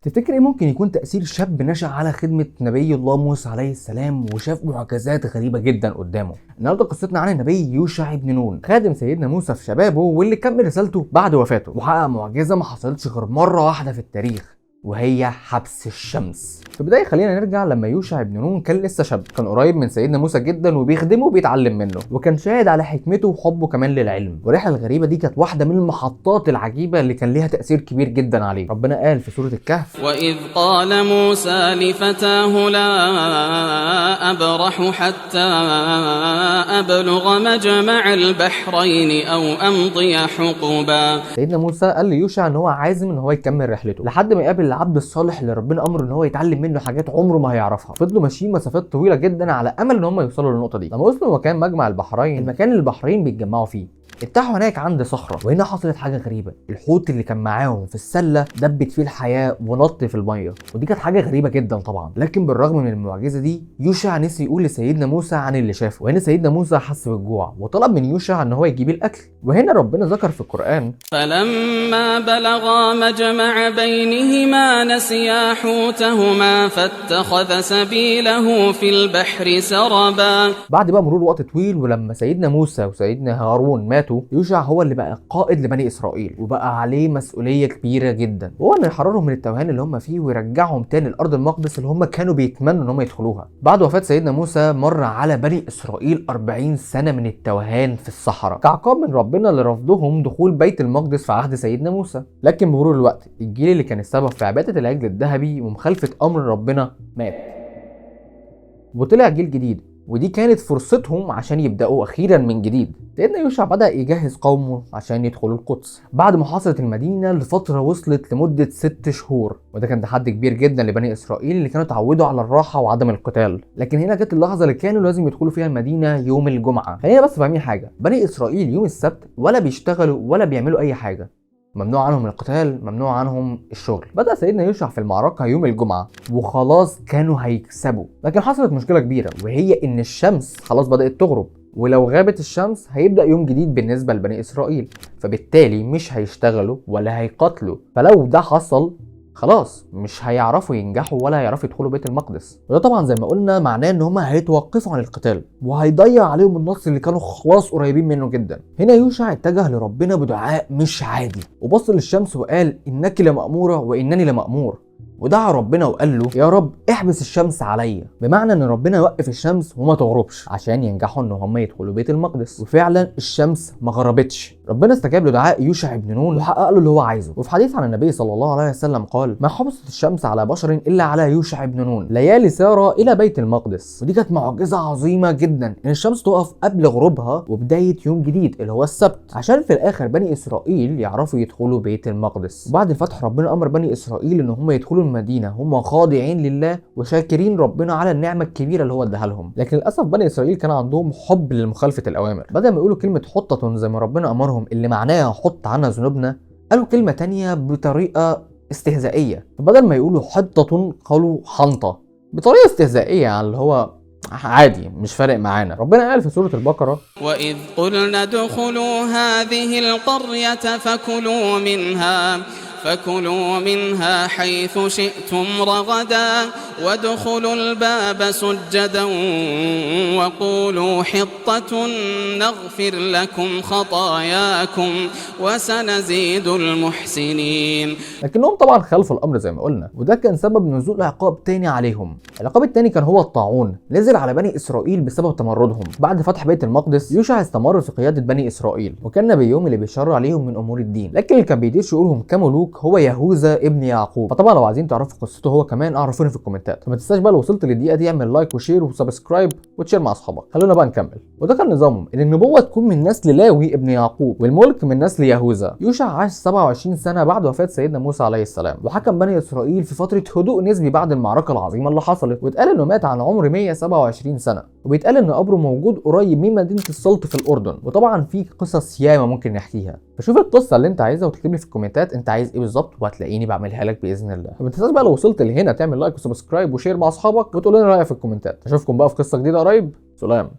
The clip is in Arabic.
تفتكر ايه ممكن يكون تأثير شاب نشأ على خدمة نبي الله موسى عليه السلام وشاف معجزات غريبة جدا قدامه؟ النهارده قصتنا عن النبي يوشع بن نون، خادم سيدنا موسى في شبابه واللي كمل رسالته بعد وفاته وحقق معجزة ما حصلتش غير مرة واحدة في التاريخ، وهي حبس الشمس. في البدايه خلينا نرجع لما يوشع بن نون كان لسه شاب، كان قريب من سيدنا موسى جدا وبيخدمه وبيتعلم منه، وكان شاهد على حكمته وحبه كمان للعلم. والرحله الغريبه دي كانت واحده من المحطات العجيبه اللي كان ليها تاثير كبير جدا عليه. ربنا قال في سوره الكهف: وإذ قال موسى لفتاه لا أبرح حتى أبلغ مجمع البحرين أو أمضي حقبا. سيدنا موسى قال ليوشع ان هو عازم ان هو يكمل رحلته لحد ما يقابل العبد الصالح اللي ربنا امره ان هو يتعلم منه حاجات عمره ما هيعرفها. فضلوا ماشيين مسافات طويله جدا على امل ان هم يوصلوا للنقطه دي. لما وصلوا مكان مجمع البحرين، المكان اللي البحرين بيتجمعوا فيه، ارتاحوا هناك عند صخره. وهنا حصلت حاجه غريبه، الحوت اللي كان معاهم في السله دبت فيه الحياه ونط في الميه، ودي كانت حاجه غريبه جدا طبعا. لكن بالرغم من المعجزه دي يوشع نسي يقول لسيدنا موسى عن اللي شافه. وهنا سيدنا موسى حس بالجوع وطلب من يوشع ان هو يجيب الاكل. وهنا ربنا ذكر في القران: فلما بلغا مجمع بينهما نسيا حوتهما فاتخذ سبيله في البحر سربا. بعد بقى مرور وقت طويل، ولما سيدنا موسى وسيدنا هارون ماتوا، يوشع هو اللي بقى قائد لبني اسرائيل، وبقى عليه مسؤوليه كبيره جدا، وهو انه يحررهم من التوهان اللي هم فيه ويرجعهم تاني لارض المقدس اللي هم كانوا بيتمنوا ان هم يدخلوها. بعد وفاه سيدنا موسى مر على بني اسرائيل 40 سنه من التوهان في الصحراء كعقاب من ربنا لرفضهم دخول بيت المقدس في عهد سيدنا موسى. لكن بمرور الوقت الجيل اللي كان السبب في عباده العجل الذهبي ومخالفه امر ربنا مات، وطلع جيل جديد، ودي كانت فرصتهم عشان يبدأوا أخيرا من جديد. سيدنا يوشع بدأ يجهز قومه عشان يدخلوا القدس بعد محاصرة المدينة لفترة وصلت لمدة 6 شهور، وده كان تحدي كبير جدا لبني إسرائيل اللي كانوا اتعودوا على الراحة وعدم القتال. لكن هنا جت اللحظة اللي كانوا لازم يدخلوا فيها المدينة يوم الجمعة. خلينا بس فاهمين حاجة، بني إسرائيل يوم السبت ولا بيشتغلوا ولا بيعملوا أي حاجة، ممنوع عنهم القتال، ممنوع عنهم الشغل. بدأ سيدنا يوشع في المعركة يوم الجمعة وخلاص كانوا هيكسبوا، لكن حصلت مشكلة كبيرة، وهي ان الشمس خلاص بدأت تغرب، ولو غابت الشمس هيبدأ يوم جديد بالنسبة لبني إسرائيل، فبالتالي مش هيشتغلوا ولا هيقاتلوا. فلو ده حصل خلاص مش هيعرفوا ينجحوا ولا هيعرفوا يدخلوا بيت المقدس، وده طبعا زي ما قلنا معناه ان هم هيتوقفوا عن القتال وهيضيع عليهم النصر اللي كانوا خلاص قريبين منه جدا. هنا يوشع اتجه لربنا بدعاء مش عادي، وبص للشمس وقال: انك لمأمورة وانني لمأمور. ودعا ربنا وقال له: يا رب احبس الشمس عليا، بمعنى ان ربنا يوقف الشمس وما تغربش عشان ينجحوا ان هم يدخلوا بيت المقدس. وفعلا الشمس ما غربتش. ربنا استجاب لدعاء يوشع بن نون وحقق له اللي هو عايزه. وفي حديث عن النبي صلى الله عليه وسلم قال: ما حبست الشمس على بشر الا على يوشع بن نون ليالي سار الى بيت المقدس. ودي كانت معجزه عظيمه جدا ان الشمس تقف قبل غروبها وبدايه يوم جديد اللي هو السبت، عشان في الاخر بني اسرائيل يعرفوا يدخلوا بيت المقدس. وبعد الفتح ربنا امر بني اسرائيل ان هم يدخلوا المدينه هم خاضعين لله وشاكرين ربنا على النعمه الكبيره اللي هو اداها لهم. لكن للاسف بني اسرائيل كان عندهم حب لمخالفه الاوامر، بدل ما يقولوا كلمه حطه زي ما ربنا امرهم اللي معناها حط عنا ذنوبنا، قالوا كلمه تانية بطريقه استهزائيه. فبدل ما يقولوا حطه قالوا حنطه بطريقه استهزائيه، يعني اللي هو عادي مش فارق معانا. ربنا قال في سورة البقرة: وإذ قلنا ادخلوا هذه القرية فكلوا منها حيث شئتم رغدا وادخلوا الباب سجدا وقولوا حطة نغفر لكم خطاياكم وسنزيد المحسنين. لكنهم طبعا خالفوا الامر زي ما قلنا، وده كان سبب نزول عقاب تاني عليهم. العقاب التاني كان هو الطاعون، نزل على بني اسرائيل بسبب تمردهم. بعد فتح بيت المقدس يوشع استمر في قيادة بني اسرائيل، وكان نبيهم اللي بيشرع عليهم من امور الدين، لكن اللي كان بيدير شؤونهم كملوك هو يهوذا ابن يعقوب. فطبعا لو عايزين تعرفوا قصته هو كمان اعرفوني في الكومنتات. فما تنساش بقى لو وصلت للدقيقه دي اعمل لايك وشير وسبسكرايب وتشير مع اصحابك. خلونا بقى نكمل. وده كان نظامهم ان النبوه تكون من نسل لاوي ابن يعقوب والملك من نسل يهوذا. يوشع عاش 27 سنه بعد وفاه سيدنا موسى عليه السلام، وحكم بني اسرائيل في فتره هدوء نسبي بعد المعركه العظيمه اللي حصلت، واتقال انه مات عن عمر 127 سنه، وبيتقال ان قبره موجود قريب من مدينه السلط في الاردن. وطبعا في قصص ياما ممكن نحكيها، فشوف القصه اللي انت عايزها وتكتب لي في الكومنتات انت عايز ايه بالظبط وهتلاقيني بعملها لك باذن الله. ما تنساش بقى لو وصلت لهنا تعمل لايك وسبسكرايب وشير مع اصحابك وتقول لنا رايك في الكومنتات. اشوفكم بقى في قصه جديده قريب. سلام.